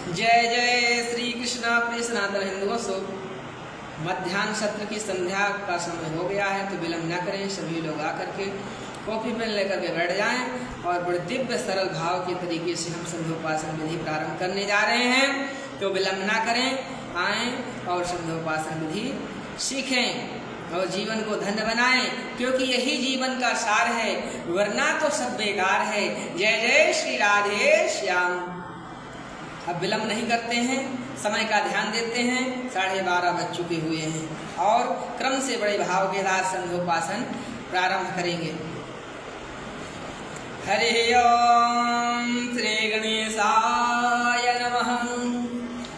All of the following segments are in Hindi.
जय जय श्री कृष्णा प्रिय सनातन हिंदुओं। सो मध्याह्न सत्र की संध्या का समय हो गया है, तो विलंब न करें। सभी लोग आकर के कॉफी पेन लेकर के बैठ जाएं और बड़े दिव्य सरल भाव के तरीके से हम संध्योपासन विधि प्रारंभ करने जा रहे हैं। तो विलंब न करें, आएं और संध्योपासन विधि सीखें और जीवन को धन्य बनाएं, क्योंकि यही जीवन का सार है, वरना तो सब बेकार है। जय जय श्री राधे श्याम। अब विलंब नहीं करते हैं, समय का ध्यान देते हैं। 12:30 बज चुके हुए हैं और क्रम से बड़े भाव के साथ संध्योपासन प्रारंभ करेंगे। हरि ओम श्री गणेशाय नमः,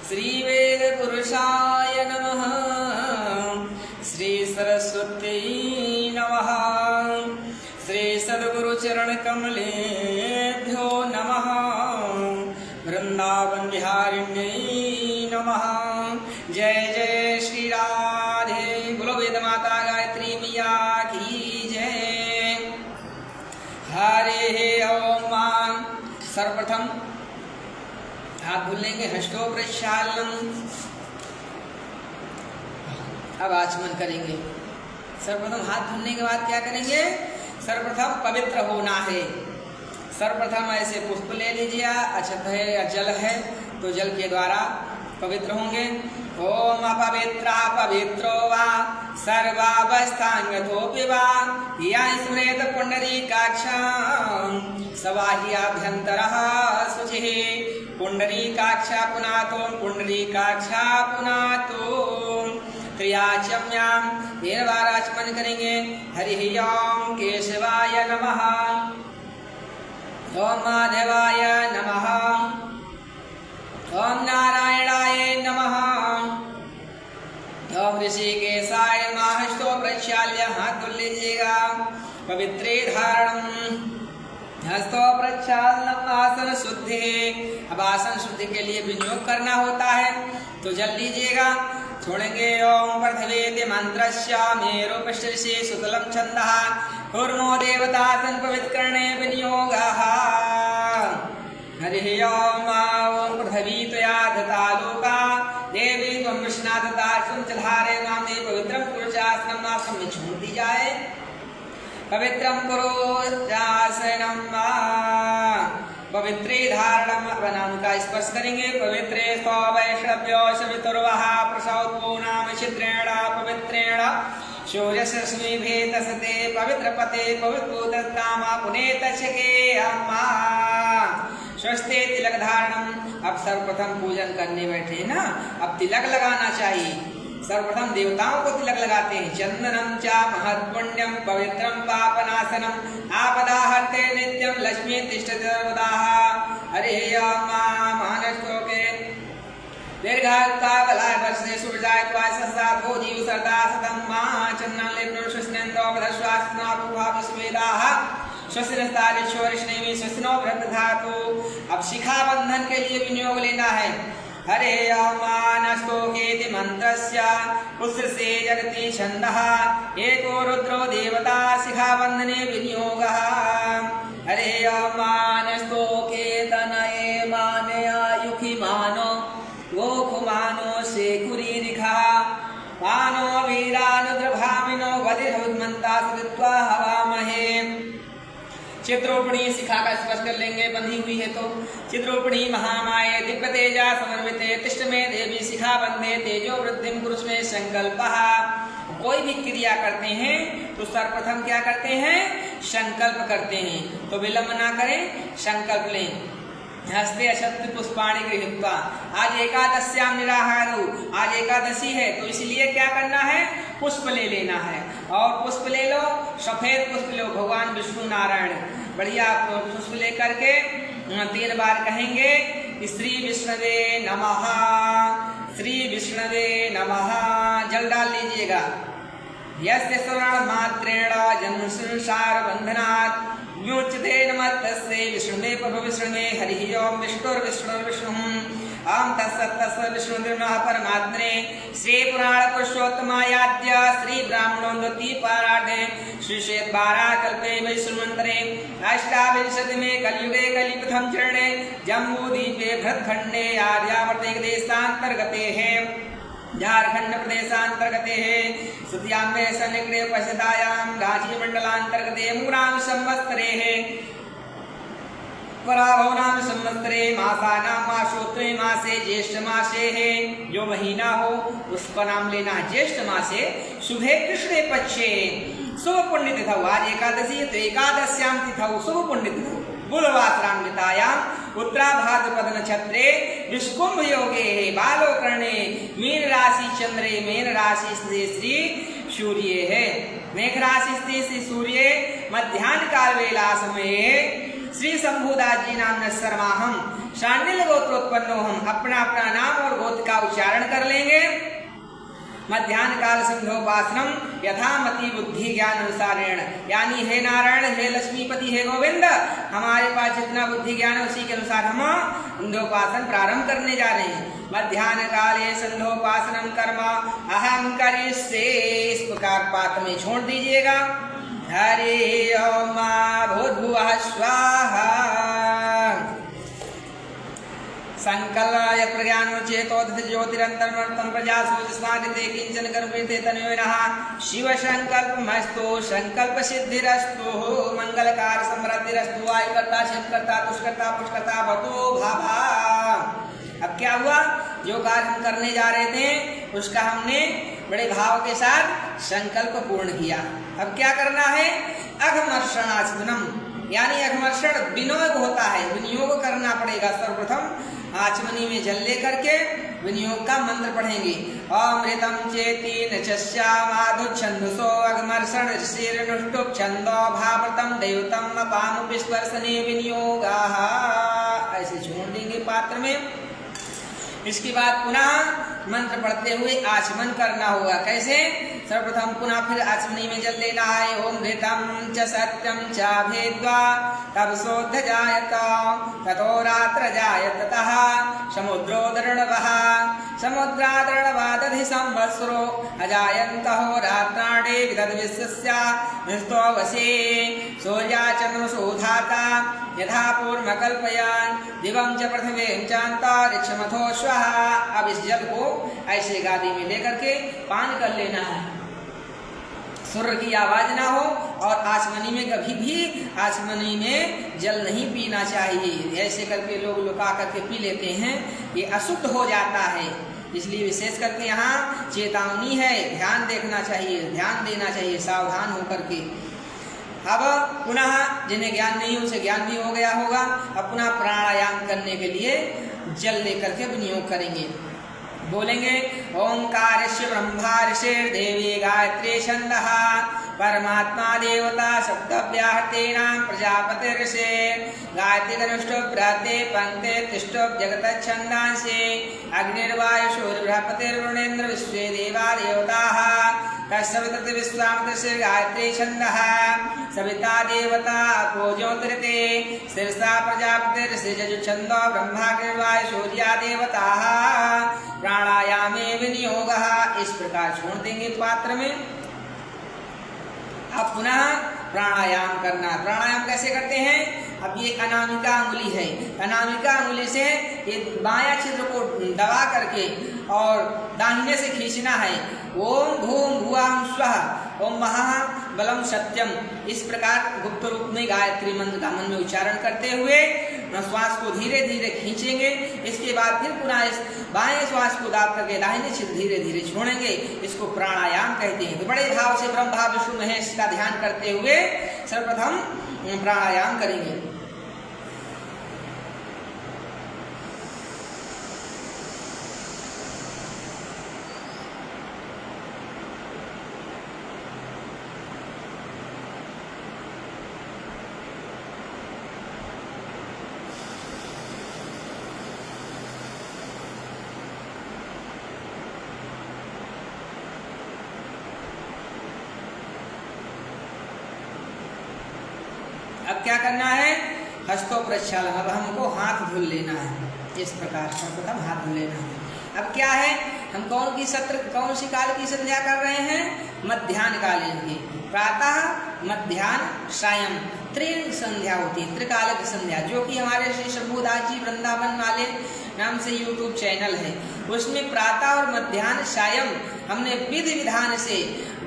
श्री वेद पुरुषाय नमः, श्री सरस्वती नमः, श्री सद्गुरु चरण कमलेभ्यो नमः, वृंदावन बिहारिण्यै नमः। जय जय श्री राधे। बोलो वेद माता गायत्री मैया की जय। हरे ओम। सर्वप्रथम हाथ धुल लेंगे, हस्तो प्रक्षालनम। अब आचमन करेंगे। सर्वप्रथम हाथ धुलने के बाद क्या करेंगे? सर्वप्रथम पवित्र होना है। सर्वप्रथम ऐसे पुष्प ले लीजिए, अक्षत है या जल है तो जल के द्वारा पवित्र होंगे। ओम अपवित्रा पवित्रो वा सर्वावस्थांगतोऽपि वा या स्मरेत पुंडरीकाक्षं सवाह्याभ्यन्तरः शुचिः। पुंडरीकाक्षा पुनातो पुंडरीकाक्षा पुनातो त्रियाचम्याम। 3 बार आचमन करेंगे। हरि ओम केशवाय नमः, ओम माधवाय नमः, ओम नारायणाय नमः, ओम ऋषिकेशाय नमः। हस्तो प्रक्षाल्य हाथ धुल लीजिएगा। पवित्रे धारणम, हस्तो प्रक्षालनम। आसन शुद्धि। अब आसन शुद्धि के लिए विनियोग करना होता है, तो जल लीजिएगा। छोड़ेंगे। ओम प्रथवेति मंत्रस्य मेरुपश्यसि सुतलं छन्दः कूर्मो देवतासन पवित्रकरणे विनियोगः। हरि ओम। ओम पृथ्वी त्वया दत्ता लोका देवी त्वं विष्णा दत्ता संचधारे नामे पवित्रं पुरुषासनं आसन में छोड़ दी जाए। पवित्रं पुरुषासनं पवित्रे धारणम। नाम का स्पर्श करेंगे। पवित्रे सो वैष्णव्यो सवितुर्वः प्रसौत्वो नाम छिद्रेण पवित्रेण सूर्यरश्मि भेदसते पवित्रपते पवित्रपुत्रकामा पुनेतशके अम्मा। स्वस्ते तिलक धारणम। अब सर्वप्रथम पूजन करने बैठे ना, अब तिलक लगाना चाहिए। सर्वप्रथम देवताओं को तिलक लगाते हैं। चंदनम चा महत्पुण्यम पवित्रम पापनाशनम आपदाहर्ते नित्यम लक्ष्मी तिष्ठति सर्वदा। हरे ओम। महानष्टोके दीर्घकालाय वर्षे सूर्याय त्वाय सहस्राधो जीव सरदा सतम मा चंदन लेपनो सुस्नेन्द्रो वधश्वासना पुभा विश्वेदाः स्वस्तिरस्तारिश्वरिष्णेमि स्वस्तिनो बृहद्धातु। अब शिखा बंधन के लिए विनियोग लेना है। हरे ओमानस्तोकेति मंत्रस्य पुष्पसे जगति छन्दः एको रुद्रो देवता शिखाबन्धने विनियोगः। हरे ओमानस्तोके तनये मानया युखि मानो गोखुमानो शेखुरीरिखः मानो वीरानुद्रभामिनो वधिर्हुमन्ता सवित्वा हवामहे। चित्रोपणी शिखा का स्पर्श कर लेंगे, बंधी हुई है तो। चित्रोपणी महामाये दिव्य तेजा समन्विते तिष्ठ में देवी शिखा बंधे तेजो वृद्धिम पुरुष में संकल्पः। कोई भी क्रिया करते हैं तो सर्वप्रथम क्या करते हैं? संकल्प करते हैं। तो विलंब ना करें, संकल्प लें। हस्ते अक्षत पुष्पाणि गृहीत्वा। आज एकादश्याम निराहारो, आज एकादशी है तो इसलिए क्या करना है? पुष्प ले लेना है। और पुष्प ले लो, सफेद पुष्प लो, भगवान विष्णु नारायण बढ़िया पुष्प लेकर के 3 बार कहेंगे। श्री विष्णवे नमः, श्री विष्णवे नमः। जल डाल लीजिएगा। यस्य श्रवण मात्रेण जन्म संसार बंधनात् व्युच्यते नमः तस्यै विष्णुवे प्रभु विष्णुवे। हरि ओम। विष्णुर्विष्णुर्विष्णुः। ओम तत्सत् विष्णुर्नमः परमात्मने। श्री पुराण पुरुषोत्तमायाद्य श्री ब्राह्मणोन्नति पारार्धे श्रीशेद्वारा कल्पे वैश्वमंतरे अष्टाविंशतिमे कलियुगे कलिप्रथम चरणे जम्बूद्वीपे भरतखंडे आर्यावर्ते देशांतर्गते है झारखंड प्रदेशांतर्गते है सुतियाम्बे सन्निकटे पश्यतायां रांची मंडलांतर्गते मूरां संवत्सरे है पराभवनाम संवत्सरे मासानां मासोत्तरे मासे ज्येष्ठ मासे है जो महीना हो उसका नाम लेना ज्येष्ठ मासे शुभे कृष्णे पक्षे शुभ पुण्य तिथौ आज एकादशी है तो एकादश्याम तिथौ शुभ पुण्य तिथौ बुधवासरान्वितायां उत्तरा भाद्रपद नक्षत्रे विष्कुंभ योगे बालोकर्णे मीन राशि चंद्रे मेन राशि श्री सूर्य है मेघ राशि श्री सूर्य मध्याह्न काल वेला समये श्री शंभुदास जी नाम शर्माहम शांडिल गोत्रोत्पन्नो हम अपना अपना नाम और गोत्र का उच्चारण कर लेंगे। मध्याह्न काल संध्योपासनम यथामति बुद्धि ज्ञान अनुसारेण यानी हे नारायण हे लक्ष्मीपति हे गोविंद हमारे पास जितना बुद्धि ज्ञान है उसी के अनुसार हम संध्योपासन प्रारंभ करने जा रहे हैं। मध्याह्न काले संध्योपासनम कर्म अहम करिष्ये इस प्रकार पात्र में छोड़ दीजिएगा। हरि ओम भूर्भुवः स्वाहा संकल्पय प्रज्ञानोचेतोऽथ ज्योतिरन्तर्मर्तं प्रजासुस्मादिते किंचन कर्मते तन्मेनः शिव संकल्पमस्तु संकल्प सिद्धिरस्तु मंगलकार समृद्धिरस्तु आयकर्ता शिवकर्ता दुष्कर्ता पुष्कर्ता भवतो भाभा। अब क्या हुआ जो कार्य हम करने जा रहे थे उसका हमने बड़े भाव के साथ संकल्प पूर्ण किया। अब क्या करना है अघमर्षणाचमनम यानी अघमर्षण विनियोग होता है विनियोग करना पड़ेगा। सर्वप्रथम आचमनी में जल लेकर के विनियोग का मंत्र पढ़ेंगे अमृतम चेति नचस्यामाधु छंदसो अघमर्षण ऋषिर्नुष्टुप छंदो भावृतम दैवतम अपाम विस्पर्शने विनियोगा ऐसे छोड़ देंगे पात्र में। इसके बाद पुनः मंत्र पढ़ते हुए आचमन करना होगा। कैसे सर्वप्रथम पुनः फिर आचमनी में जल लेना है ओम घृतम च सत्यम च भेद्वा तब शोध जायत ततो रात्र जायत ततः समुद्रोदर्णवः समुद्रादर्णवादधि संवत्सरो अजायन्तः रात्राणे विदद्विश्वस्य निस्तोवसे सूर्याचन्द्रमसोधाता यथा पूर्वकल्पयान दिवं च पृथिवीं चान्तरिक्षमथो स्वाहा। अब इस जल को ऐसे गादी में लेकर के पान कर लेना है। सूर्य की आवाज ना हो और आचमनी में कभी भी आचमनी में जल नहीं पीना चाहिए। ऐसे करके लोग लुका करके पी लेते हैं ये अशुद्ध हो जाता है। इसलिए विशेष करके यहाँ चेतावनी है ध्यान देखना चाहिए ध्यान देना चाहिए सावधान होकर के। अब पुनः जिन्हें ज्ञान नहीं उसे ज्ञान भी हो गया होगा। अब पुनः प्राणायाम करने के लिए जल लेकर के विनियोग करेंगे। बोलेंगे ओंकारस्य ब्रह्मा ऋषिर्देवी गायत्री छंदः परमात्मा देवता सप्तव्याहतेनां प्रजापति ऋषि गायत्री धनुष्टो बृहते पंक्ते तिष्ठो जगत छंदांसे अग्निर्वायुषोर्बृहस्पतिर्वरुणेन्द्र विश्वे देवा देवताः कश्यप विश्वामित्र गायत्री छंदः सविता देवता अपो ज्योतिरते शीर्षा प्रजापति ऋषि जजु छंदो ब्रह्माग्निर्वायु सूर्या देवताः प्राणायामे विनियोगः। इस प्रकार छोड़ देंगे पात्र में। अब पुनः प्राणायाम करना। प्राणायाम कैसे करते हैं? अब ये अनामिका अंगुली है अनामिका अंगुली से ये बायां छिद्र को दबा करके और दाहिने से खींचना है। ओम भूम भुवाम स्वः ओम महाबलम सत्यम इस प्रकार गुप्त रूप में गायत्री मंत्र का मन में उच्चारण करते हुए श्वास को धीरे धीरे खींचेंगे। इसके बाद फिर पुनः इस बाएं श्वास को दाब करके दाहिने छिद्र धीरे धीरे छोड़ेंगे। इसको प्राणायाम कहते हैं। तो बड़े भाव से ब्रह्मा विष्णु महेश का ध्यान करते हुए सर्वप्रथम प्राणायाम करेंगे। अब क्या करना है? हस्तों प्रक्षालन। अब हमको हाथ धुल लेना है। इस प्रकार सर्वप्रथम हाथ धुल लेना है। अब क्या है? हम कौन सी काल की संध्या कर रहे हैं? मध्याह्न कालीन की। प्रातः, मध्याह्न, सायं त्रिन संध्या होती है, त्रिकालिक संध्या, जो कि हमारे श्री शंभुदास जी वृंदावन वाले नाम से यूट्यूब चैनल है, उसमें प्रातः और मध्याह्न सायं हमने विधि विधान से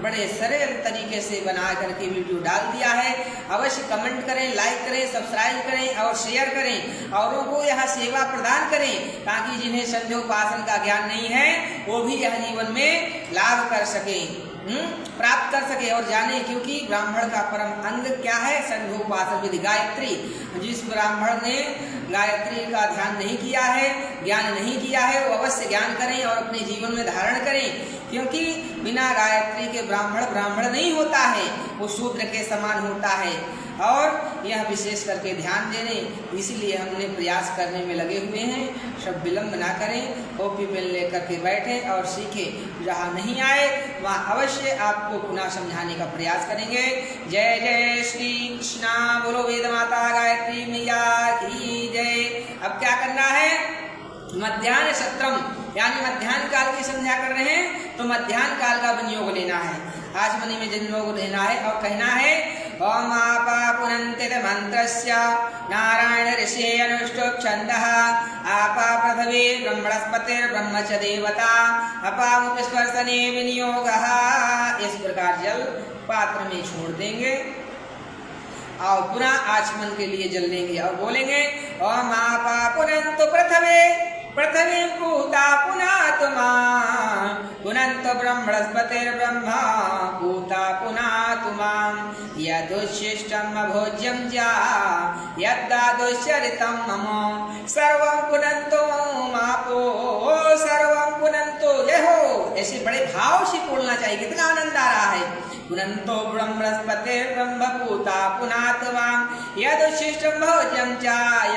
बड़े सरल तरीके से बना करके वीडियो डाल दिया है। अवश्य कमेंट करें, लाइक करें, सब्सक्राइब करें और शेयर करें, औरों को यह सेवा प्रदान करें, ताकि जिन्हें संध्योपासन का ज्ञान नहीं है वो भी यह जीवन में लाभ कर सके, प्राप्त कर सके और जाने। क्योंकि ब्राह्मण का परम अंग क्या है? संध्योपासन विधि, गायत्री। जिस ब्राह्मण ने गायत्री का ध्यान नहीं किया है, ज्ञान नहीं किया है, वो अवश्य ज्ञान करें और अपने जीवन में धारण करें। क्योंकि बिना गायत्री के ब्राह्मण नहीं होता है, वो शूद्र के समान होता है। और यह विशेष करके ध्यान देने, इसीलिए हमने प्रयास करने में लगे हुए हैं। सब विलम्ब ना करें, कॉपी पेन लेकर के बैठे और सीखें। जहाँ नहीं आए वहाँ अवश्य आपको पुनः समझाने का प्रयास करेंगे। जय जय श्री कृष्णा, बोलो वेद माता गायत्री मैया की जय। अब क्या करना है? मध्याह्न सत्रम, यानी मध्याह्न काल की संध्या कर रहे हैं तो मध्याह्न काल का विनियोग लेना है, आचमनी में विनियोग लेना है और कहना है ओम आपा पुनन्तित मंत्रस्य नारायण ऋषि अनुष्टुप छंदः आपा पृथ्वी ब्रह्मणस्पतिर ब्रह्म च देवता अपामुपस्पर्शने विनियोगः। इस प्रकार जल पात्र में छोड़ देंगे और पुनः आचमन के लिए जल लेंगे और बोलेंगे ओम आपा पुनन्तु पृथ्वी पूता पुनातुमा पुनन्तु ब्रह्मणस्पतिर्ब्रह्मा पूता पुनातुमा यदुच्छिष्टम् अभोज्यं च यद्दादुश्चरितं मम सर्वं पुनन्तु मापो सर्वं पुनन्तु जय हो। ऐसे बड़े भाव से बोलना चाहिए, कितना आनंद आ रहा है। पुनन्तो ब्रह्मणस्पतिर्ब्रह्म पूता पुनातुमा यदुच्छिष्टं भोज्यं च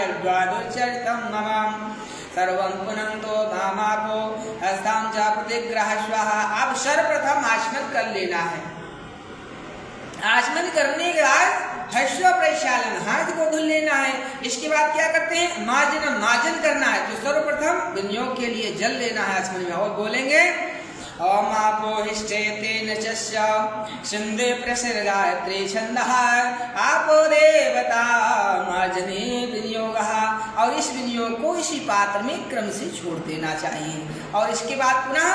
यद्दादुश्चरितं मम सर्वं पुनन्तो भामापो हस्तां च प्रतिग्रहस्व। अब सर्वप्रथम आचमन कर लेना है। आचमन करने के बाद हस्व प्रक्षालन, हाथ को धुल लेना है। इसके बाद क्या करते हैं? मार्जन करना है। तो सर्वप्रथम विनियोग के लिए जल लेना है आचमन में और बोलेंगे ओम आपो हिष्ठेतेन चस्य सिंधे प्रसर गायत्री छंदः आपो देवता मार्जने विनियोगः। और इस विनियोग को इसी पात्र में क्रम से छोड़ देना चाहिए। और इसके बाद पुनः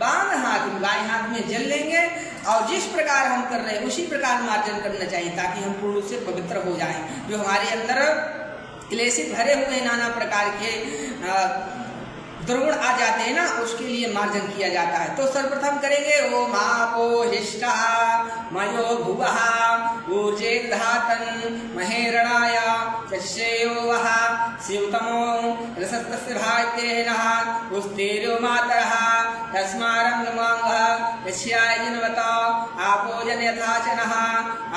बाम हाथ में, बाएं हाथ में जल लेंगे और जिस प्रकार हम कर रहे हैं उसी प्रकार मार्जन करना चाहिए, ताकि हम पूर्ण रूप से पवित्र हो जाएं। जो हमारे अंदर क्लेशित भरे हुए नाना प्रकार के दुर्गुण आ जाते हैं ना, उसके लिए मार्जन किया जाता है। तो सर्वप्रथम करेंगे ओम आपो हिष्ठा मयो भुवः ऊर्जेर्धातन महेरणाय चक्षेयो वः शिवतमो रसस्तस्य भाग्येनः उस्तेर्यो मातरः तस्मारंगमांगः यस्याय जिनवता आपो जनयथाचनः।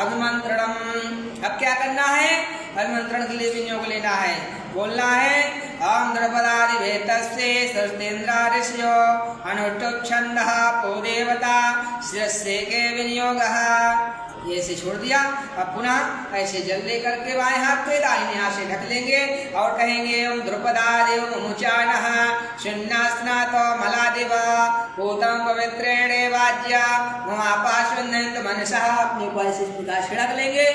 अभिमंत्रणम। अब क्या करना है? अभिमंत्रण के लिए विनियोग लेना है। बोलना है ओम द्रौपदादिवेतस्ये सरस्तेन्द्रादिश्यो अनुष्टुप छंदः पो देवता शिरस्ये के विनियोगः। ये ऐसे छोड़ दिया। अब पुनः ऐसे जल लेकर के बाएं हाथ पे दाहिने हाथ से ढक लेंगे और कहेंगे ओम द्रुपदादेव मुमुचानः शून्यास्नातो मलादिव पूतम पवित्रेणे वाज्या ममापाश्वन्नन्त मनसः। अपने को ऐसे इस प्रकार छिड़क लेंगे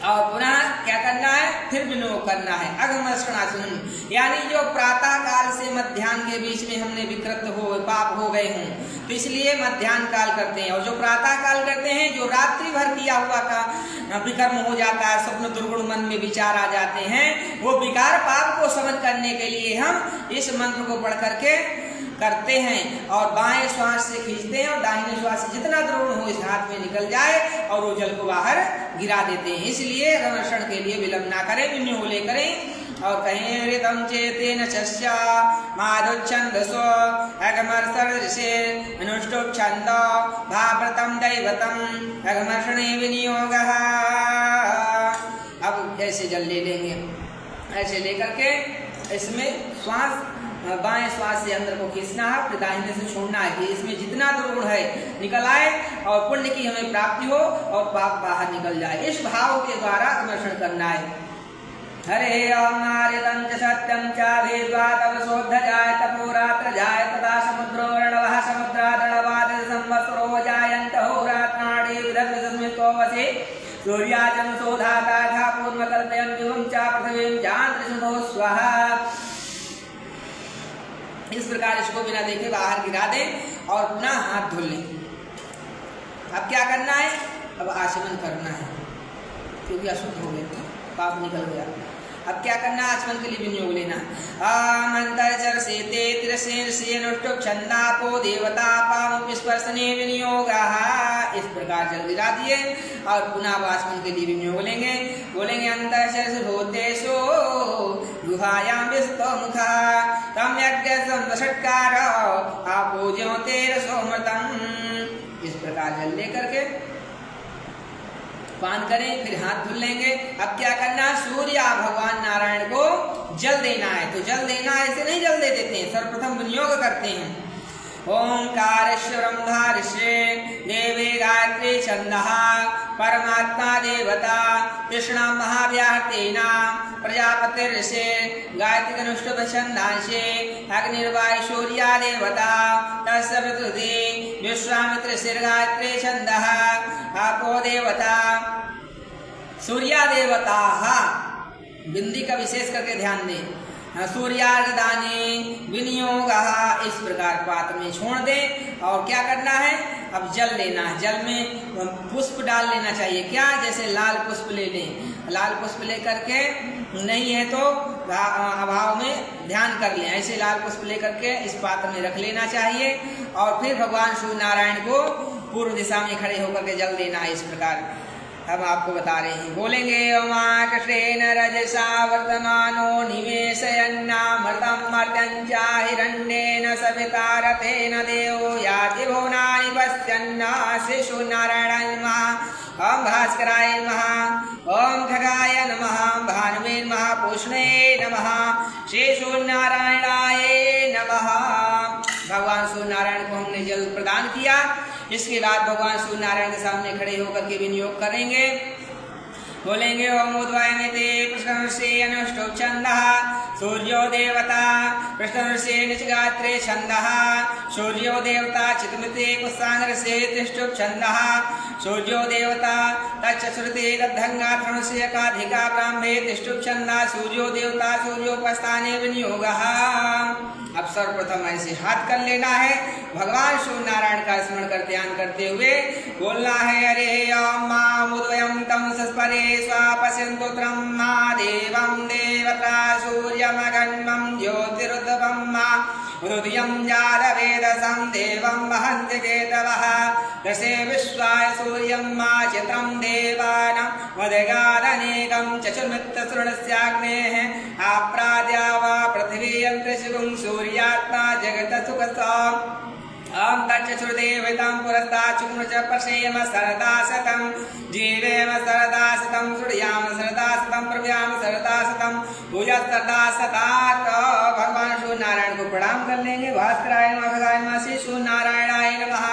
और पुनः क्या करना है? फिर विनियोग करना है। अगमस्कणाचनम, यानी जो प्रातः काल से मध्याह्न के बीच में हमने विकृत हो पाप हो गए हों, तो इसलिए मध्याह्न काल करते हैं। और जो प्रातः काल करते हैं, जो रात्रि भर किया हुआ का विकर्म हो जाता है, स्वप्न दुर्गुण मन में विचार आ जाते हैं, वो विकार पाप को समन करने के लिए हम इस मंत्र को पढ़ करके करते हैं और बाएं श्वास से खींचते हैं और दाहिने श्वास से जितना द्रोण हो इस हाथ में निकल जाए और वो जल को बाहर गिरा देते हैं। इसलिए रमर्षण के लिए विलंब ना करें, विनियोग ले करें और कहें ऋतम चेतेन चस्या माधुच्छन्दसो अगमर्षर्षे अनुष्टुप छन्दो भाव्रतम दैवतम अगमर्षणे विनियोगः। अब ऐसे जल ले लेंगे, ऐसे लेकर के इसमें श्वास बाएं श्वास से अंदर को खींचना है, फिर दाहिने से छोड़ना है कि इसमें जितना दुर्गुण है निकल आए और पुण्य की हमें प्राप्ति हो और पाप बाहर निकल जाए। इस भाव के द्वारा अमर्षण करना है। हरे ओम नारदं च सत्यं च वेद्वा तव शोद्ध जाय तपोरात्र जाय तदा नमस्ते सूर्याजन सोधाता था पूर्ण कल्पयन युगम चा पृथ्वीं चांद्रशुनो स्वाहा। इस प्रकार इसको बिना देखे बाहर गिरा दें और पुनः हाथ धुल लें। अब क्या करना है? अब आचमन करना है, क्योंकि अशुद्ध हो गए थे, पाप निकल गया। अब क्या करना? आचमन के लिए विनियोग लेना। आमंतर से ते तिरसेन से अनुष्टुप छंदापो देवता पाम स्पर्शने विनियोग। इस प्रकार जल गिरा दिए और पुनः आचमन के लिए विनियोग लेंगे। बोलेंगे अंतर से भूतेषु गुहायां विस्तो मुखा तम यज्ञ संवषट्कार आपो ज्योतिरसोमृतम्। इस प्रकार जल लेकर के पान करें, फिर हाथ धुल लेंगे। अब क्या करना? सूर्य भगवान नारायण को जल देना है। तो जल देना ऐसे नहीं जल दे देते हैं, सर्वप्रथम विनियोग करते हैं। ओंकारश्वरम धारिष्ये देवे गायत्री छंदः परमात्मा देवता कृष्ण महाव्याहतेना प्रजापतिर्षे गायत्री अनुष्टुप छंदांशे अग्निर्वायु सूर्या देवता तस्य वितुते विश्वामित्र गायत्री छंदः आपो देवता सूर्या देवता। बिंदी का विशेष करके ध्यान दें। सूर्यार्घदाने विनियोग। इस प्रकार पात्र में छोड़ दें और क्या करना है? अब जल लेना है। जल में पुष्प डाल लेना चाहिए। क्या? जैसे लाल पुष्प ले लें, लाल पुष्प लेकर के नहीं है तो अभाव में ध्यान कर लें। ऐसे लाल पुष्प लेकर के इस पात्र में रख लेना चाहिए और फिर भगवान सूर्य नारायण को पूर्व दिशा में खड़े होकर के जल देना है। इस प्रकार हम आपको बता रहे हैं। बोलेंगे उमाकृष्णेन रजसा वर्तमानो निवेशयन्नामृतं मर्त्यञ्चा हिरण्येन सविता रथेन देवो याति भुवनानि पश्यन्नासि सूर्यनारायणाय नमः। ओम भास्कराय नमः। ओम खगाय नमः। भानुवे नमः। पूष्णे नमः। श्री सूर्यनारायणाय नमः। भगवान सूर्यनारायण को हमने जल प्रदान किया। इसके बाद भगवान सूर्यनारायण के सामने खड़े होकर के विनियोग करेंगे। बोलेंगे ओम उद्वायते प्रश्नर्षे अनुष्टुप छंदः सूर्यो देवता प्रश्नर्षे निचगात्रे छंदः सूर्यो देवता चितमिते कुस्सानर्षे तिष्टुप छंदः सूर्यो देवता तच्चश्रुते दद्धंगाथर्णस्य काधिका ब्राह्मे तिष्टुप छंदः सूर्यो देवता सूर्योपस्थाने विनियोगः। अब सर्वप्रथम ऐसे हाथ कर लेना है। भगवान सूर्य नारायण का स्मरण करते ध्यान करते हुए बोलना है अरे मामुद्वयं तम सस्परे स्वापश्यन्तु त्रं मा देवं देवता सूर्यमगन्मं ज्योतिरुद्भवं मा हृदयं जातवेदसं देवं वहन्ति केतवः दशे विश्वाय सूर्यं मा चित्रं देवानां वदगादनेकं चतुर्मित्रसृणस्याग्नेः आप्राद्या वा पृथिवी यन्त्रशिवं सूर्यात्मा जगत् सुखसाम्। ओम तच्चुर्देवतां पुरस्तात् चुम्रुच पश्येम सरदा शतं जीवेम सरदा शतं श्रुयाम सरदा शतं प्रव्याम सरदा शतं भूयः सरदा शतात्। भगवान सूर्य नारायण को प्रणाम कर लेंगे। भास्कराय नमः खगाय नमः श्री सूर्य नारायणाय नमः।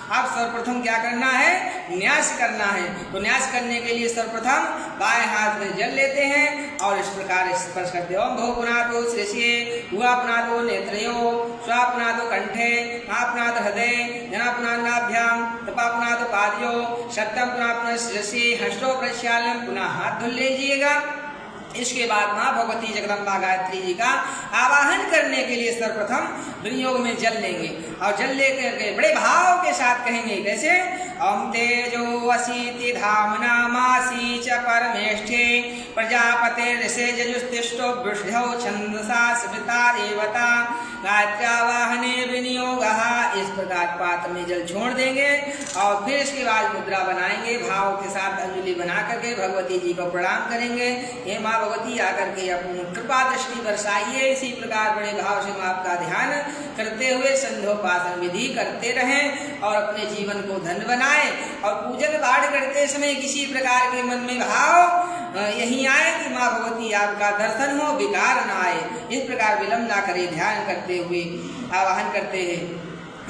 अब सर्वप्रथम क्या करना है? न्यास करना है। तो न्यास करने के लिए सर्वप्रथम बाएं हाथ में जल लेते हैं और इस प्रकार स्पर्श करते हैं। ओम भो पुनातो शिरस्ये हुआ पुनातो नेत्रयो स्वा पुनातो कंठे मा पुनातो हृदय जना पुनः नाभ्याम तपा पुनः पादयो शब्दम पुनः शिरसि हस्तो प्रक्षालन। पुनः हाथ धुल लीजिएगा। इसके बाद माँ भगवती जगदम्बा गायत्री जी का आवाहन करने के लिए सर्वप्रथम विनियोग में जल लेंगे और जल लेकर के बड़े भाव के साथ कहेंगे। कैसे? ओम तेजो असीति धामनामासी च परमेष्ठे प्रजापतिर्षे जजुस्तिष्ठो वृषधौ छंदसा स्मृता देवता गायत्र्यावाहने विनियोगः। इस प्रकार पात्र में जल छोड़ देंगे और फिर इसके बाद मुद्रा बनाएंगे। भाव के साथ अंजलि बना करके भगवती जी को प्रणाम करेंगे। हे माँ भगवती आकर के अपनी कृपा दृष्टि बरसाइए। इसी प्रकार बड़े भाव से माँ आपका ध्यान करते हुए संध्योपासन विधि करते रहें और अपने जीवन को धन्य बनाएं। और पूजन पाठ करते समय किसी प्रकार के मन में भाव यही आए कि माँ भगवती आपका दर्शन हो, विकार न आए। इस प्रकार विलंब ना करे। ध्यान करते हुए आवाहन करते हैं।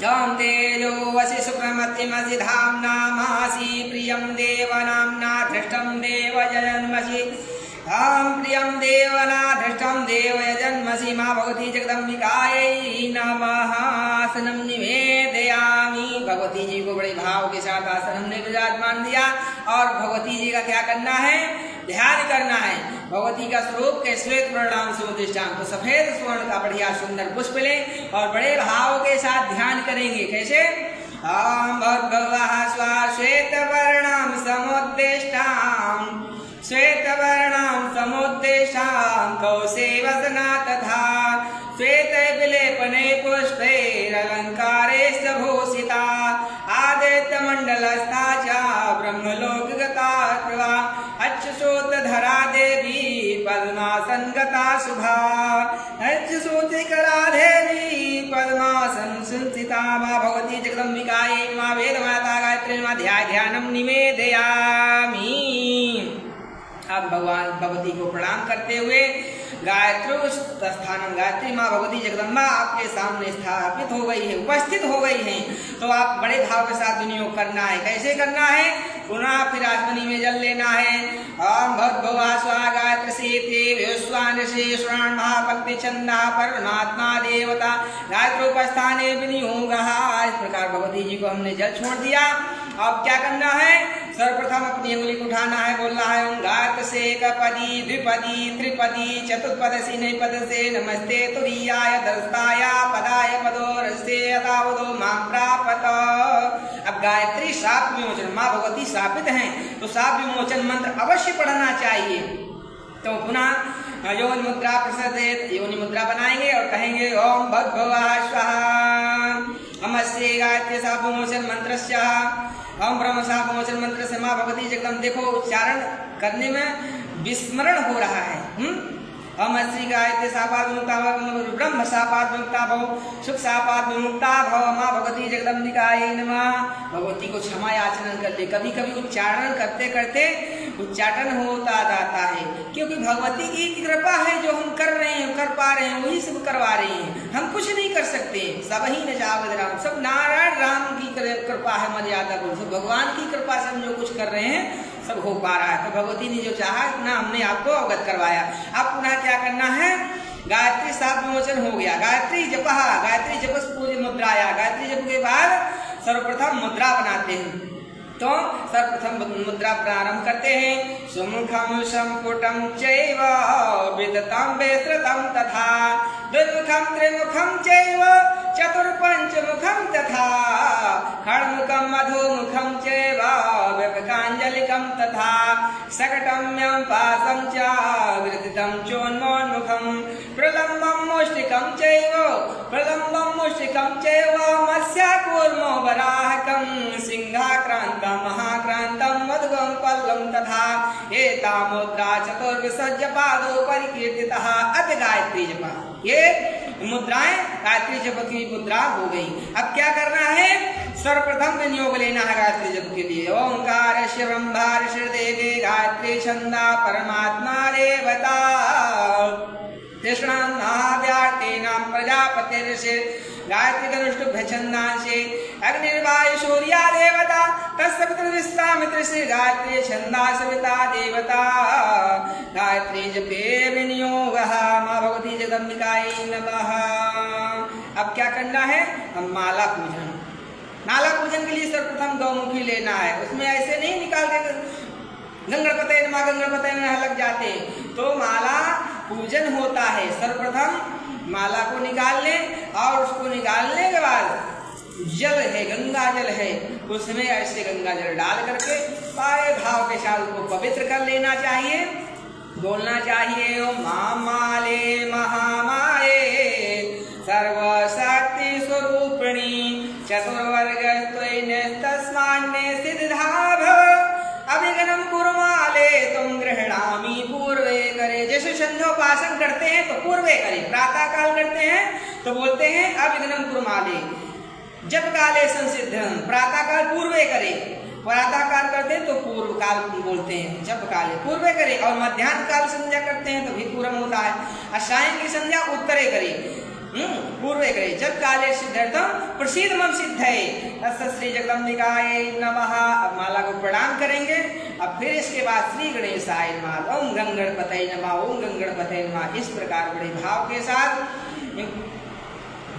ओम तेजो वसि सुप्रमतिमसि धाम्नामासि प्रियं देवनाम्ना धृष्टं देवजन्मसि ओम प्रियं देवना धृष्टं देवयजन्मसि माँ भगवती जगदम्बिकायै नमः। आसनं निवेदयामि। भगवती जी को बड़े भाव के साथ आसन हमने विराजमान दिया और भगवती जी का क्या करना है, ध्यान करना है। भगवती का स्वरूप के श्वेत वर्णाम समुदिष्टाम, तो सफेद स्वर्ण का बढ़िया सुंदर पुष्प लें और बड़े भाव के साथ ध्यान करेंगे। कैसे? ओम भगवः स्वा श्वेत वर्णाम समुद्दिष्टाम, श्वेत वर्णाम समुद्दिष्टाम कौसेवसना तथा श्वेत विलेपने पुष्पैरलंकारे भूषिता आदित्य मंडलस्था च ब्रह्मलोकगता प्रभा अच्युतधरा देवी पद्मासन गता शुभा अच्युतकरा देवी पद्मासन संस्थिता। मां भगवती जगदम्बिकायै नमः। वेदमाता गायत्री नमः। ध्यानं निवेदयामि। अब भगवान भगवती को प्रणाम करते हुए गायत्री स्थानम, गायत्री माँ भगवती जगदम्बा आपके सामने स्थापित हो गई है, उपस्थित हो गई हैं। तो आप बड़े भाव के साथ विनियोग करना है। कैसे करना है? पुनः फिर आचमनी में जल लेना है। ओम भगवः स्वा गायत्री सीते विश्वानशी श्रवण महाभक्ति छंदा परमात्मा देवता गायत्री उपस्थाने विनियोगः। इस प्रकार भगवती जी को हमने जल छोड़ दिया। अब क्या करना है? सर्वप्रथम अपनी उंगली को उठाना है, बोलना है ओम गायत्री से एकपदी द्विपदी त्रिपदी चतुष्पदसी नैपद से नमस्ते तुरीयाय दस्ताय पदाय पदोरसे अतावदो मां प्रापत। अब गायत्री शाप विमोचन, माँ भगवती शापित हैं तो शाप विमोचन मंत्र अवश्य पढ़ना चाहिए। तो पुनः योनि मुद्रा प्रसदेत, योनि मुद्रा बनाएंगे और कहेंगे ओम भगवः स्वाहा। हमस्य गायत्री शाप विमोचन मंत्रस्य ओम ब्रह्म शाप विमोचन मंत्र से माँ भगवती जगदम्बा, देखो उच्चारण करने में विस्मरण हो रहा है। हम श्री गायत्री शापाद विमुक्ता भव, ब्रह्म शापाद विमुक्ता भव, सुख शापाद विमुक्ता भव। माँ भगवती जगदम्बिकायै नमः। भगवती को क्षमा याचना कर ले। कभी कभी उच्चारण करते करते उच्चाटन होता जाता है, क्योंकि भगवती की कृपा है। जो हम कर रहे हैं, कर पा रहे हैं, वही सब करवा रहे हैं। हम कुछ नहीं कर सकते। सब ही न जावद राम, सब नारायण राम की कृपा है, मर्यादा को सब भगवान की कृपा से हम जो कुछ कर रहे हैं सब हो पा रहा है। तो भगवती ने जो चाहा इतना हमने आपको अवगत करवाया। अब पुनः क्या करना है? गायत्री शाप विमोचन हो गया। गायत्री जपः, गायत्री जपस पूज्य मुद्राया। गायत्री जप के बाद सर्वप्रथम मुद्रा बनाते हैं। तो सर्वप्रथम मुद्रा प्रारंभ करते हैं। सुमुखम संपुटम चैव विदतम विस्तृतम तथा द्विमुखम त्रिमुखम चैव चतुर्पंचमुखम तथा खड्मुखम मधुमुखम चैव व्यापकांजलिकम तथा सकटम्यं पासं च विरतितं चोन्मोन्मुखं प्रलम्बं मुष्टिकं चैव मत्स्याकूर्मो वराहकं सिंहाक्रान्तं महाक्रान्तं मधुगं पल्लं तथा एता मुद्रा चतुर्विसर्ज्य पादो परिकीर्तितः। अत गायत्री जपः, ये मुद्राएं गायत्री जप की मुद्रा हो गई। अब क्या करना है? सर्वप्रथम विनियोग लेना है गायत्री जप के लिए। ओंकार शिवंभार श्रीदेवी गायत्री छंदा परमात्मा देवता कृष्णां महाव्यार्तेनां प्रजापतिर्षि गायत्री धनुष्टुभ्य छंदांशे अग्निर्वायु सूर्या देवता तस्य विश्वामित्र श्री गायत्री छंदा सविता देवता गायत्री जपे विनियोगः। मां भगवती जगदम्बिकायै नमः। अब क्या करना है? हम माला पूजन। माला पूजन के लिए सर्वप्रथम गौमुखी लेना है। उसमें ऐसे नहीं निकाल के गंगणपतये नमः गंगणपतये नमः लग जाते, तो माला पूजन होता है। सर्वप्रथम माला को निकाल लें और उसको निकालने के बाद जल है, गंगा जल है, उसमें ऐसे गंगा जल डाल करके सारे भाव के साथ उसको पवित्र कर लेना चाहिए। बोलना चाहिए ओम माले महामाये सर्वशक्ति स्वरूपिणी चतुर्वर्ग तस्मान्ने सिद्धा भव अभिगनम कुरुमाले तुम गृहणामी पूर्वे करे। जैसे संध्योपासन करते हैं तो पूर्वे करे, प्रातः काल करते हैं तो बोलते हैं अभिगनम कुरुमाले, जब काले संसिद्धम, प्रातः काल पूर्वे करे, प्रातः काल करते हैं तो पूर्व काल बोलते हैं, जब काले पूर्वे करे। और मध्याह्न काल संध्या करते हैं तो भी पूर्व होता है। और सायं की संध्या उत्तरे करे, पूर्वे करे। जब काले सिद्धर्थम प्रसिद्ध मम सिद्ध है। तस्य श्री जगदम्बिकायै नमः। अब माला को प्रणाम करेंगे। अब फिर इसके बाद श्री गणेशाय नमः, ओम गंगणपतये नमः, ओम गंगणपतये नमः। इस प्रकार बड़े भाव के साथ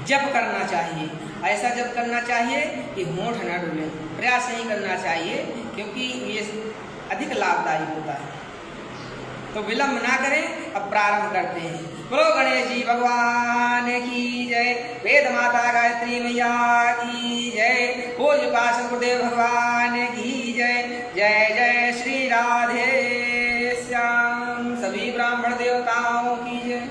जप करना चाहिए। ऐसा जप करना चाहिए कि होंठ न डुले, प्रयास नहीं करना चाहिए, क्योंकि ये अधिक लाभदायी होता है। तो विलंब ना करें, अब प्रारंभ करते हैं। बोलो गणेश जी भगवान की जय, वेद माता गायत्री मैया की जय, पूज्य पार्षद गुरुदेव भगवान की जय। जय जय श्री राधे श्याम, सभी ब्राह्मण देवताओं की जय।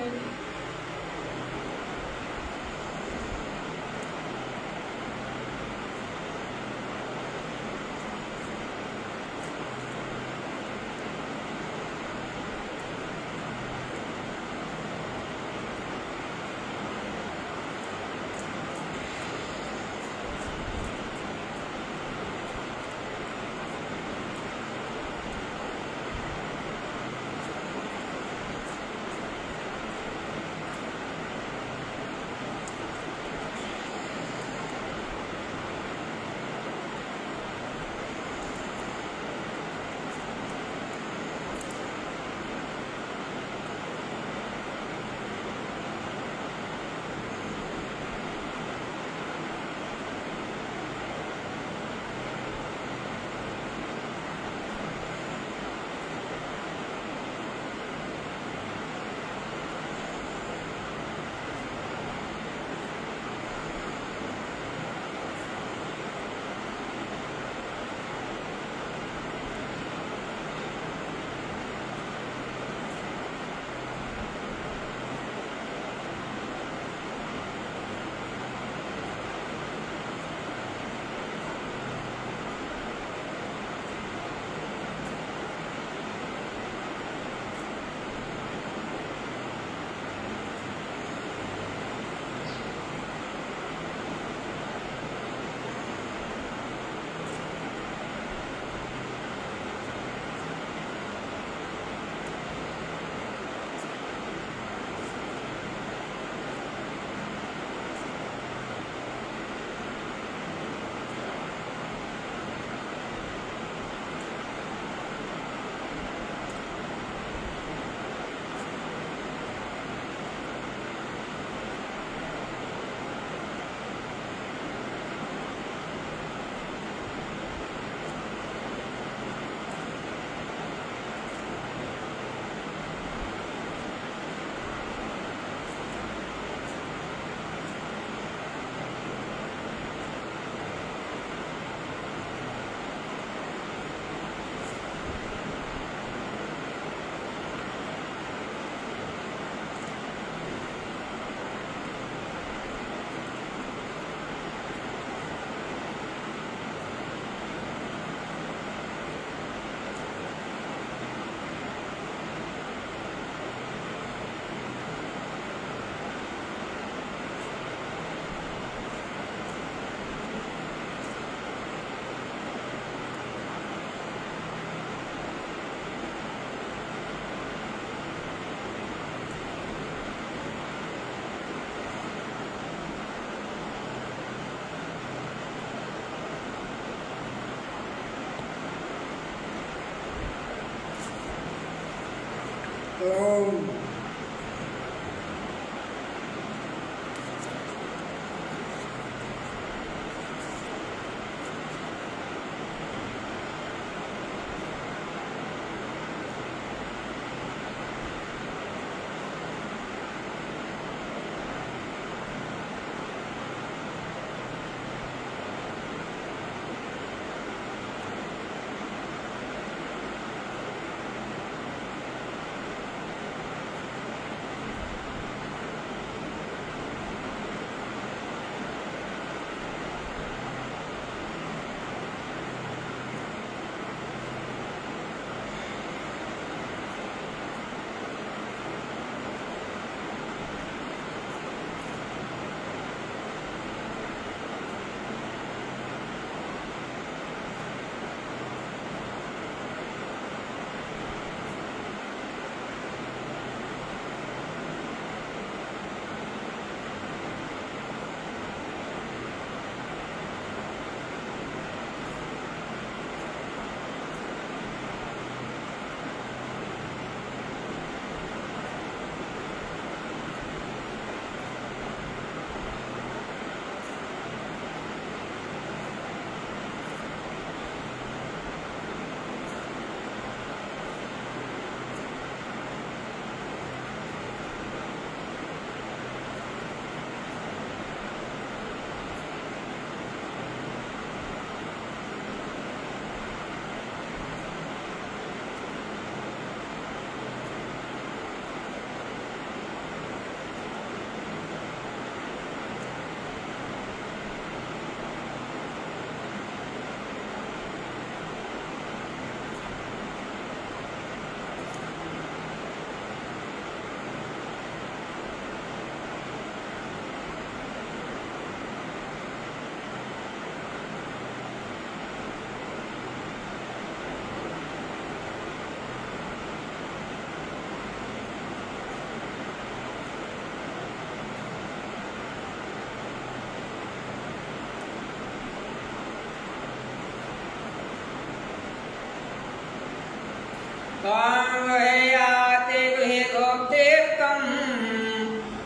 आते गृहे गोप्तेक्तं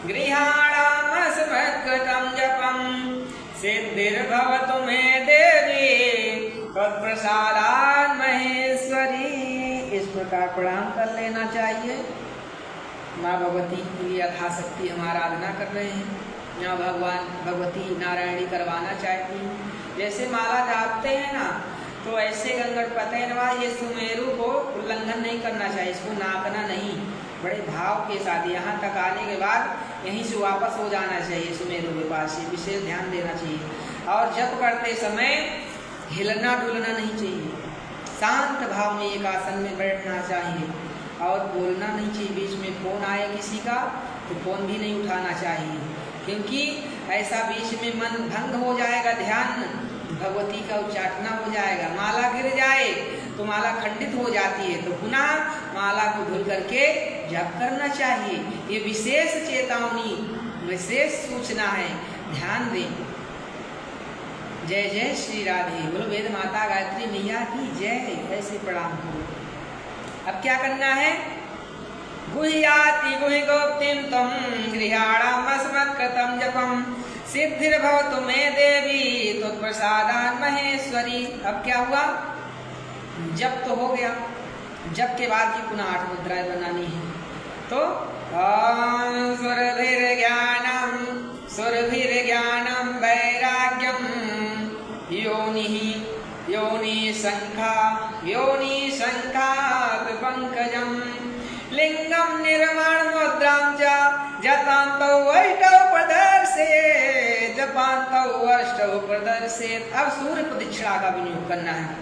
गृहाणामस्मत्कृतं जपं सिद्धिर्भवतु मे देवी तत्प्रसादात् महेश्वरी। इस प्रकार प्रणाम कर लेना चाहिए। माँ भगवती की यथाशक्ति हम आराधना कर रहे हैं। यहाँ भगवान भगवती नारायणी करवाना चाहती हैं। जैसे माला जापते हैं ना, तो ऐसे गंगणपतयनवा ये सुमेरु को उल्लंघन नहीं करना चाहिए, इसको नापना नहीं, बड़े भाव के साथ यहाँ तक आने के बाद यहीं से वापस हो जाना चाहिए सुमेरु के पास। ये विशेष ध्यान देना चाहिए। और जप करते समय हिलना डुलना नहीं चाहिए, शांत भाव में एक आसन में बैठना चाहिए और बोलना नहीं चाहिए। बीच में फोन आए किसी का तो फोन भी नहीं उठाना चाहिए, क्योंकि ऐसा बीच में मन भंग हो जाएगा, ध्यान भगवती का उच्चाटना हो जाएगा, माला गिर जाए तो माला खंडित हो जाती है, तो पुनः माला को धुल करके जप करना चाहिए। ये विशेष चेतावनी, विशेष सूचना है, ध्यान दें। जय जय श्री राधे। बोलो वेद माता गायत्री मैया की जय। ऐसे प्रणाम करो। अब क्या करना है? गुह्याति गुहि गोप्तिं त्वं गृहाणामस्मत्कृतं जपं सिद्धिर्भवतु मे देवी त्वत्प्रसादात् महेश्वरी। अब क्या हुआ? जप तो हो गया, जप के बाद की पुनः 8 मुद्राएं बनानी है। तो सुरभिर्ज्ञानं वैराग्यं योनि शंखा पंकजं लिंगम निर्माण मुद्रां च जपान्तौ अष्टौ प्रदर्शेत। अब सूर्य प्रदक्षिणा का विनियोग करना है,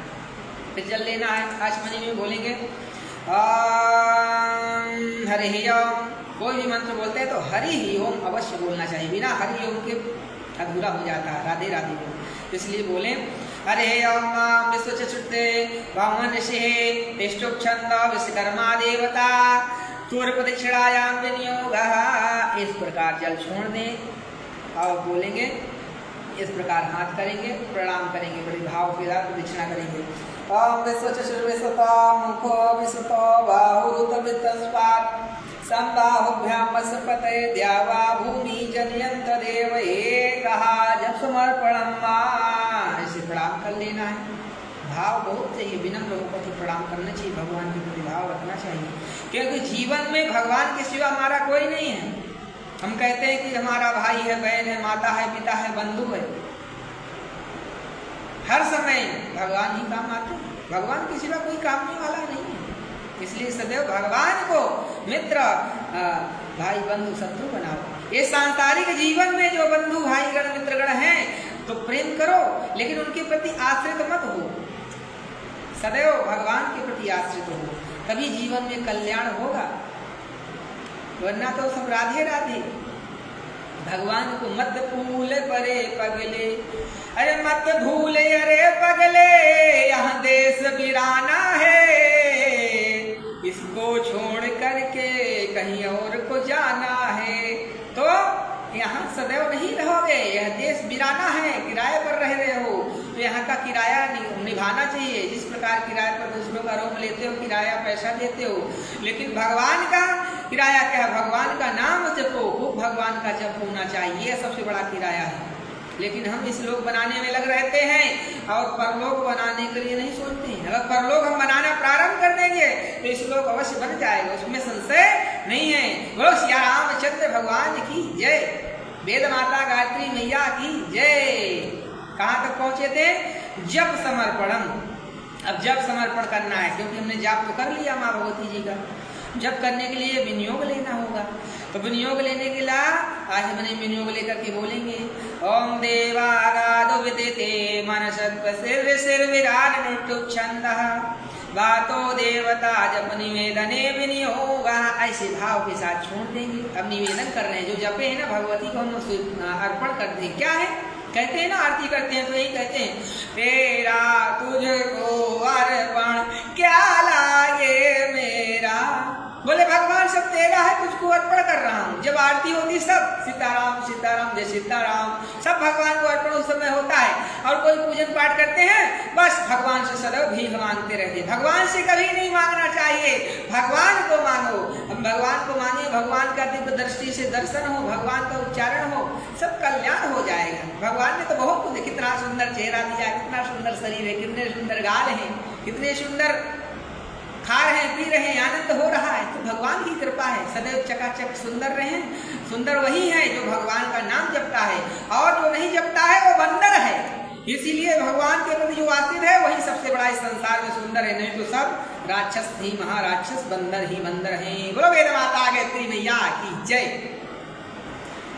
फिर जल लेना है। आचमनी में बोलेंगे हरि ओम। कोई भी मंत्र बोलते हैं तो हरि ही ओम अवश्य बोलना चाहिए, बिना हरि ओम के अधूरा हो जाता है। राधे राधे बोल, इसलिए बोले हरे ओम विश्वचक्षुते वामन ऋषि तिष्ठुप छंद विश्वकर्मा देवता सूर्य प्रदक्षिणायाम विनियोगः। इस प्रकार जल छोड़ दें और बोलेंगे, इस प्रकार हाथ करेंगे, प्रणाम करेंगे, बड़े भाव के साथ प्रदक्षिणा करेंगे। ओम विश्वचक्षुर्विश्वतो मुखो विश्वतो बाहुरुतवितस्पात् संबाहुभ्यां वसपते द्यावा भूमि जनयंत देव एकः जप समर्पणम। ऐसे प्रणाम कर लेना है। भाव बहुत चाहिए, विनम्र होकर के प्रणाम करना चाहिए, भगवान के प्रति भाव रखना चाहिए, क्योंकि जीवन में भगवान के सिवा हमारा कोई नहीं है। हम कहते हैं कि हमारा भाई है, बहन है, माता है, पिता है, बंधु है, हर समय भगवान ही काम आते हैं। भगवान के सिवा कोई काम वाला नहीं है। इसलिए सदैव भगवान को मित्र, भाई, बंधु, शत्रु बनाओ। ये सांसारिक जीवन में जो बंधु भाई गण मित्रगण हैं तो प्रेम करो, लेकिन उनके प्रति आश्रित मत हो। सदैव भगवान के प्रति आश्रित हो, तभी जीवन में कल्याण होगा, वरना तो सब राधे राधे। भगवान को मत भूल परे पगले, अरे मत भूले अरे पगले, यहाँ देश वीराना है, इसको छोड़ करके कहीं और को जाना है। तो यहाँ सदैव नहीं रहोगे, यह देश वीराना है, किराए पर रह रहे हो, तो यहाँ का किराया निभाना चाहिए। जिस प्रकार किराए पर दूसरों का रूम लेते हो, किराया पैसा देते हो, लेकिन भगवान का किराया क्या है? भगवान का नाम जपो, खूब भगवान का जप होना चाहिए, सबसे बड़ा किराया है। लेकिन हम इस लोक बनाने में लग रहते हैं और परलोक बनाने के लिए नहीं सोचते हैं। अगर परलोक हम बनाना प्रारंभ कर देंगे तो इस लोक अवश्य बन जाएगा, उसमें संशय नहीं है। बोलो श्री रामचंद्र भगवान की जय, वेद माता गायत्री मैया की जय। कहाँ तक पहुंचे थे? जप समर्पणम। अब जप समर्पण करना है, क्योंकि हमने जाप तो कर लिया माँ भगवती जी का। जप करने के लिए विनियोग लेना होगा, तो विनियोग लेने के लिए आज हमने विनियोग लेकर के बोलेंगे ओम देवागादो विदिते मनसत्वसिर्विरानुच्छन्दः वातो देवता जप निवेदने विनियोगः। ऐसे भाव के साथ छोड़ देंगे। अब निवेदन कर रहे हैं, जो जपे हैं ना भगवती को हम अर्पण करते हैं। क्या है? कहते हैं ना, आरती करते हैं तो यही कहते हैं तेरा तुझको अर्पण क्या लागे मेरा। बोले भगवान सब तेरा है, तुझको अर्पण कर रहा हूँ। जब आरती होती सब सीताराम सीताराम जय सीताराम सब भगवान को अर्पण उस समय होता है। और कोई पूजन पाठ करते हैं बस भगवान से सदैव भीख मांगते रहते हैं। भगवान से कभी नहीं मांगना चाहिए, भगवान को मांगो, भगवान को मांगिए, भगवान का दिव्य दृष्टि से दर्शन हो, भगवान का उच्चारण हो, सब कल्याण हो जाएगा। भगवान ने तो बहुत कुछ, कितना सुंदर चेहरा दिया, कितना सुंदर शरीर है, कितने सुंदर गाल हैं, कितने सुंदर खा रहे हैं, पी रहे हैं, आनंद हो रहा है, तो भगवान की कृपा है। सदैव चकाचक सुंदर रहे। सुंदर वही है जो भगवान का नाम जपता है, और जो नहीं जपता है वो बंदर है। इसीलिए भगवान के प्रति जो आश्रित है वही सबसे बड़ा इस संसार में सुंदर है, नहीं तो सब राक्षस ही महाराक्षस, बंदर ही बंदर हैं। बोलो वेद माता गायत्री मैया की जय।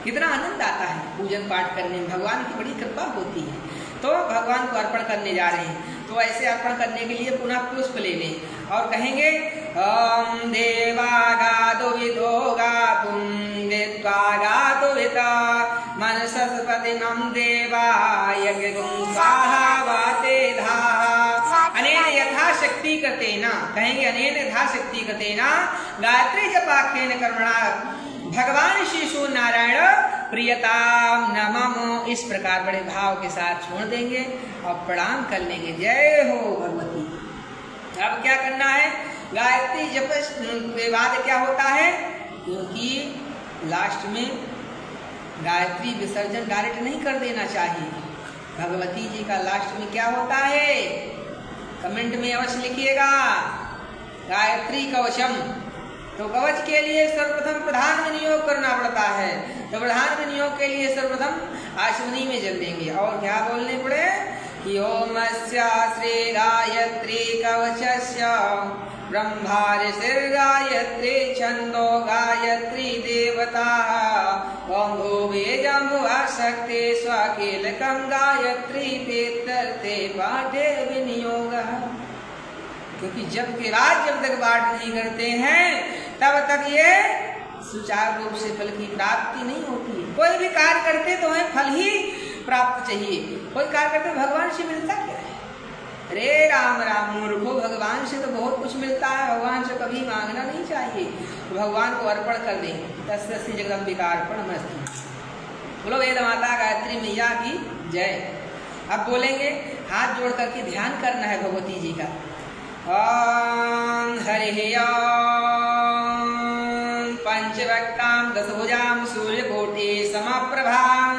कितना आनंद आता है पूजन पाठ करने में, भगवान की बड़ी कृपा होती है। तो भगवान को अर्पण करने जा रहे हैं, तो ऐसे अर्पण करने के लिए पुनः पुष्प ले लें और कहेंगे ओम देवा गादो विदो गातुम देवा गादो विता मनसस्पति नम देवा यज्ञं स्वाहा वाते धाहा। अनेन यथाशक्ति कृतेना, कहेंगे अनेन यथाशक्ति कृतेना गायत्री जपाख्येन कर्मणा भगवान श्री सूर्य नारायण प्रियताम नमः। इस प्रकार बड़े भाव के साथ छोड़ देंगे और प्रणाम कर लेंगे। जय हो भगवती। अब क्या करना है, गायत्री जप के बाद क्या होता है, क्योंकि लास्ट में गायत्री विसर्जन डायरेक्ट नहीं कर देना चाहिए। भगवती जी का लास्ट में क्या होता है, कमेंट में अवश्य लिखिएगा। गायत्री कवचम, तो कवच के लिए सर्वप्रथम प्रधान में नियोग करना पड़ता है। तो प्रधान में नियोग के लिए सर्वप्रथम आश्विनी में जल देंगे और क्या बोलने पड़े कि ओमस्य श्री गायत्री कवचस्य ब्रह्मा ऋषिर् गायत्री छंदो गायत्री देवता ओम भूवे जम्भुवा शक्ति स्वकीलकम गायत्री पेतर्थे पाठे विनियोगः। क्योंकि जब के बाद जब तक पाठ नहीं करते हैं तब तक ये सुचारू रूप से फल की प्राप्ति नहीं होती है। कोई भी कार्य करते तो हमें फल ही प्राप्त चाहिए, कोई कार्य करते भगवान से मिलता क्या है। अरे राम राम मूर्खो, भगवान से तो बहुत कुछ मिलता है, भगवान से कभी मांगना नहीं चाहिए। तो भगवान को अर्पण कर दें। तस्य जगदम्बिका अर्पणमस्तु। बोलो वेद माता गायत्री मैया की जय। अब बोलेंगे, हाथ जोड़ करके ध्यान करना है भगवती जी का। ओम हरि ओम पंचवक्तां दशभुजां सूर्यकोटि समप्रभां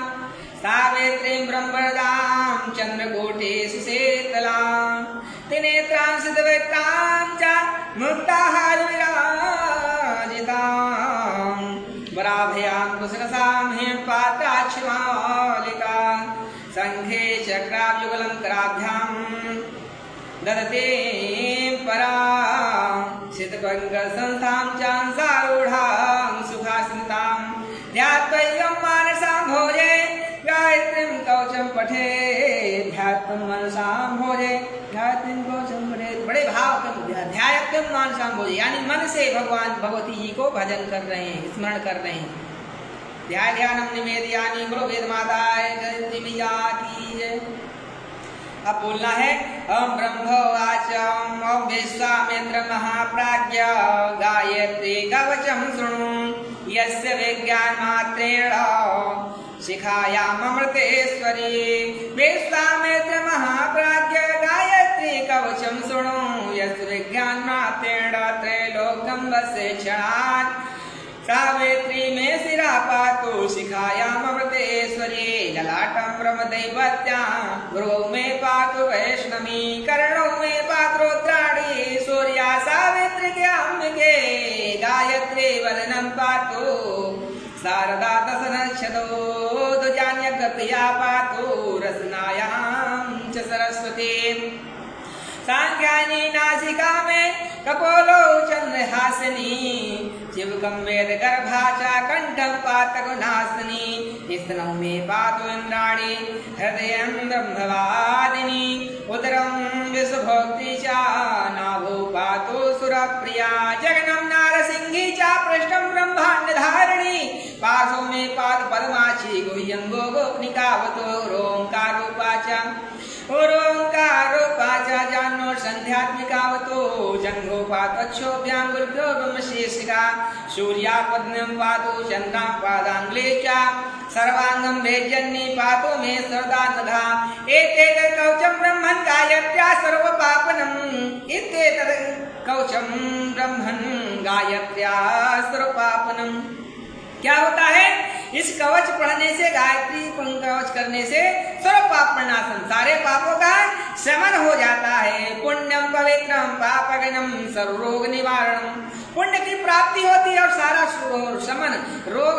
सावित्रीं ब्रह्मरदां चंद्रकोटि सुशीतलां त्रिनेत्रां सिद्धवक्त्रां च मुक्ताहार विराजितां वराभयां कुशलसां हिमपात्राक्षमालिकां शंखे चक्राब्जुगलं कराभ्यां ददते परां सिद्धपङ्कजसंस्थां चांसारूढां सुखासनितां ध्यात्वैकं मानसां भोजे गायत्रीं कवचं पठे ध्यात्वं मनसां भोजे गायत्रीं कवचं पठे। बड़े भाव का ध्यात्वं मनसां भोजे, यानी मन से भगवान भगवती जी को भजन कर रहे हैं, स्मरण कर रहे हैं। ध्यानम निवेदयामि। बोलो वेद माता गायत्री मैया की जय। अब बोलना है ओम ब्रह्मोवाच ओम विश्वामित्र महाप्राज्ञ गायत्री कवचं शृणु यस्य विज्ञानमात्रेण शिखायामृतेश्वरी। विश्वामित्र महाप्राज्ञ गायत्री कवचं शृणु यस्य विज्ञानमात्रेण त्रैलोक्यं वसे क्षणात्। सावित्री में सिरा पातु शिखायामृतेश्वरी ललाटं ब्रह्मदैवत्यां गुरु में पातु वैष्णवी कर्णों में पात्रोत्राणी सूर्या सावित्र्याम्बिके गायत्री वदनं पातु शारदा दशनक्षतो दुजान्यगप्रिया पातु रसनायां च सरस्वती। सांख्यानी नासिका में कपोलो चंद्रहासिनी शिवकं वेद गर्भाचा कंठं पातकनाशिनी। स्तनों में पातु इंद्राणी हृदयं ब्रह्मवादिनी उदरं विश्वभोक्त्री च नाभो पातु सुरप्रिया। जगनं नारसिंही च पृष्ठं ब्रह्माण्डधारिणी पार्श्वं में पातु पद्माक्षी गुह्यं गोपनिकावतो ओंकारोपाच पूजान्नो संध्यात्मिकावतो जंघोपातक्षोभ्यां गुरुभ्यो ब्रह्मशेषिका सूर्यापद्मं पातु चन्द्रापादाङ्गुले च सर्वांगं भेजन्नी पातो मे सदा नघा एतेतत् कवचं ब्रह्मन् गायत्र्या सर्वपापनम् एतेतत् कवचं ब्रह्मन् गायत्र्या सर्वपापनम्। क्या होता है? इस कवच पढ़ने से, गायत्री कवच करने से सर्व पाप प्रणाशन, सारे पापों का शमन हो जाता है। पुण्यम पवित्रम पापगणम सर्वरोग निवारणम, पुण्य की प्राप्ति होती है और सारा शमन, रोग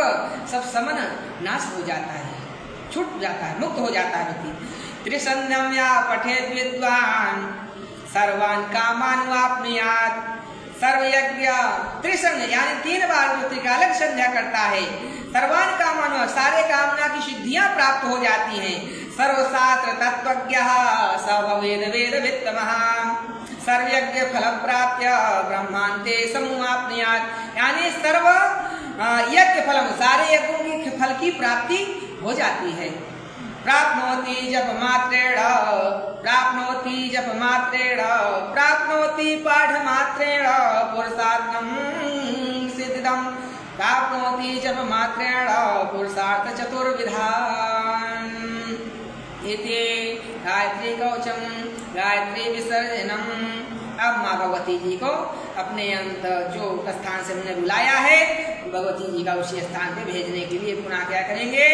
सब शमन नाश हो जाता है, छूट जाता है, मुक्त हो जाता है व्यक्ति। त्रिसंध्यम या पठेत विद्वान सर्वान् कामान् वाप्नुयात्, सर्वयज्ञ त्रिसंध्या यानी 3 बार जो त्रिकालक संध्या करता है, सर्वान् कामान् सारे कामना की सिद्धियां प्राप्त हो जाती हैं। सर्वशास्त्र तत्वज्ञः स भवेद वेदवित्तमः, सर्वयज्ञ फल प्राप्य ब्रह्मान्ते समुपाप्नुयात्, यानी सर्व यज्ञ फलम, सारे यज्ञों की फल की प्राप्ति हो जाती है। प्राप्नोति जप मात्रेण, प्राप्नोति जप मात्रेण, प्राप्नोति पाठ मात्रेण पुरुषार्थं सिद्धिदम्, प्राप्नोति जप मात्रेण पुरुषार्थ चतुर्विधान्। इति गायत्री कवचम गायत्री विसर्जनम। अब माँ भगवती जी को अपने अंत जो स्थान से हमने बुलाया है, भगवती जी का उसी स्थान पे भेजने के लिए पुनः क्या करेंगे?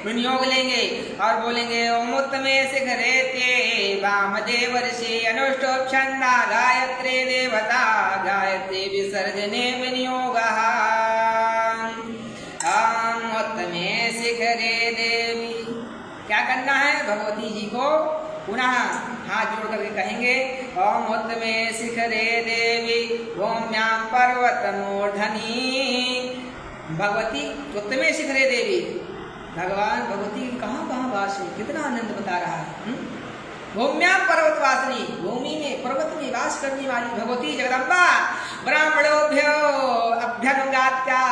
विनियोग लेंगे और बोलेंगे ओम उत्तमे शिखरे ते वामदेव ऋषि अनुष्टोप छंदा गायत्री देवता गायत्री विसर्जने विनियोगः। ओम उत्तमे शिखरे देवी, क्या करना है? भगवती जी को पुनः हाथ जोड़ करके कहेंगे ओम उत्तमे शिखरे देवी भूम्यां पर्वतमूर्धनि। भगवती उत्तमे शिखरे देवी, भगवान भगवती कहाँ कहाँ वास है, कितना आनंद बता रहा है। भूम्यां पर्वतवासिनी, भूमि में पर्वत में वास करने वाली भगवती जगदम्बा ब्राह्मणोभ्यो अभ्यनुगात्या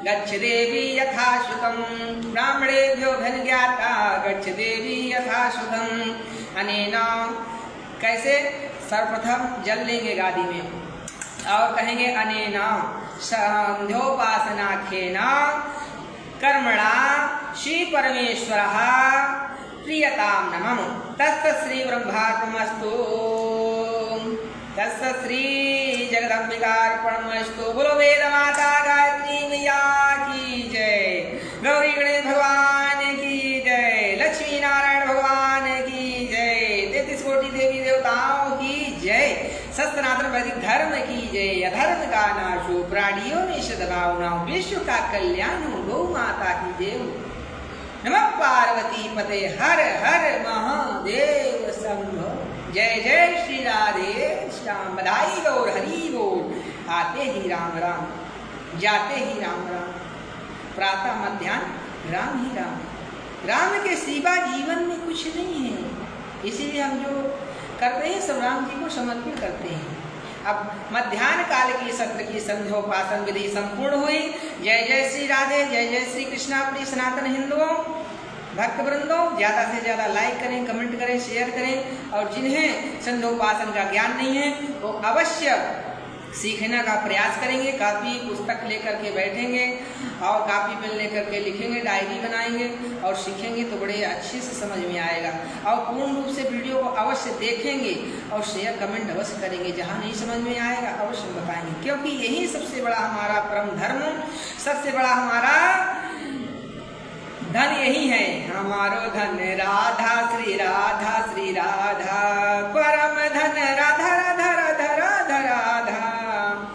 गच्छ देवी यथा श्रुतं, ब्राह्मणेभ्यो अभ्यनुज्ञाता गच्छ देवी यथा श्रुतम्। अनेन कैसे? सर्वप्रथम जल लेंगे गादी में और कहेंगे अनेन संध्योपासनाख्येन कर्मणा श्री परमेश्वरः प्रियतां नमः। तस्य श्री ब्रह्मार्पणमस्तु, तस्य श्री जगदम्बिकार्पणमस्तु। बोलो वेद माता गायत्री मैया की जय, गौरी गणेश भगवान की जय, लक्ष्मी नारायण भगवान की जय, 33 कोटि देवी देवताओं की जय, सनातन वैदिक धर्म की जय। अधर्म का नाश हो, प्राणियों में सद्भावना हो, विश्व का कल्याण हो, गौ माता की जय। नमः पार्वती पते हर हर महादेव शंभो। जय जय श्री राधे श्याम, बधाई गौर हरि बोल। आते ही राम राम, जाते ही राम राम, प्रातः मध्याह्न राम ही राम। राम के सिवा जीवन में कुछ नहीं है, इसीलिए हम जो करते हैं सब राम जी को समर्पित करते हैं। अब मध्याह्न काल की सत्र की संध्योपासन विधि संपूर्ण हुई। जय जय श्री राधे, जय जय श्री कृष्णा। प्रिय सनातन हिंदुओं भक्त वृंदों, ज़्यादा से ज़्यादा लाइक करें, कमेंट करें, शेयर करें, और जिन्हें संध्योपासन का ज्ञान नहीं है वो अवश्य सीखने का प्रयास करेंगे। कापी पुस्तक लेकर के बैठेंगे और कापी पेन लेकर के लिखेंगे, डायरी बनाएंगे और सीखेंगे तो बड़े अच्छे से समझ में आएगा। और पूर्ण रूप से वीडियो को अवश्य देखेंगे और शेयर कमेंट अवश्य करेंगे। जहाँ नहीं समझ में आएगा अवश्य बताएंगे, क्योंकि यही सबसे बड़ा हमारा परम धर्म, सबसे बड़ा हमारा धन यही है। हमारो धन राधा श्री राधा, श्री राधा परम धन राधा राधा राधा राधा राधा।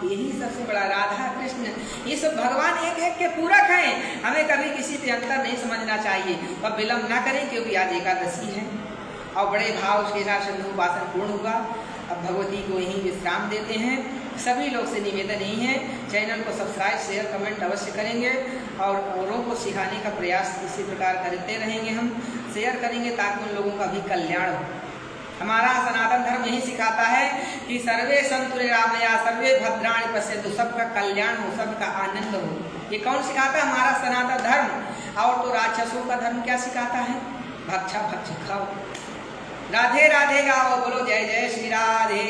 यही सबसे बड़ा राधा कृष्ण, ये सब भगवान एक एक के पूरक हैं। हमें कभी किसी पे अंतर नहीं समझना चाहिए। अब विलम्ब ना करें क्योंकि आज एकादशी है और बड़े भाव उसके साथ संध्योपासन पूर्ण होगा। अब भगवती को यहीं विश्राम देते हैं। सभी लोग से निवेदन यही है, चैनल को सब्सक्राइब शेयर कमेंट अवश्य करेंगे और औरों को सिखाने का प्रयास इसी प्रकार करते रहेंगे। हम शेयर करेंगे ताकि उन लोगों का भी कल्याण हो। हमारा सनातन धर्म यही सिखाता है कि सर्वे सन्तु निरामया सर्वे भद्राणि पश्यन्तु, सबका कल्याण हो, सबका आनंद हो। ये कौन सिखाता है? हमारा सनातन धर्म। और तो राक्षसों का धर्म क्या सिखाता है? भक्षा भक्ष खाओ, राधे राधे गाओ, बोलो जय जय श्री राधे।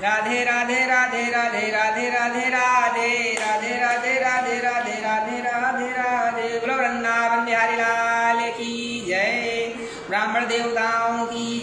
राधे राधे राधे राधे राधे राधे राधे राधे राधे राधे राधे राधे राधे राधे। बोलो वृंदावन बिहारी लाल की जय, ब्राह्मण देवताओं की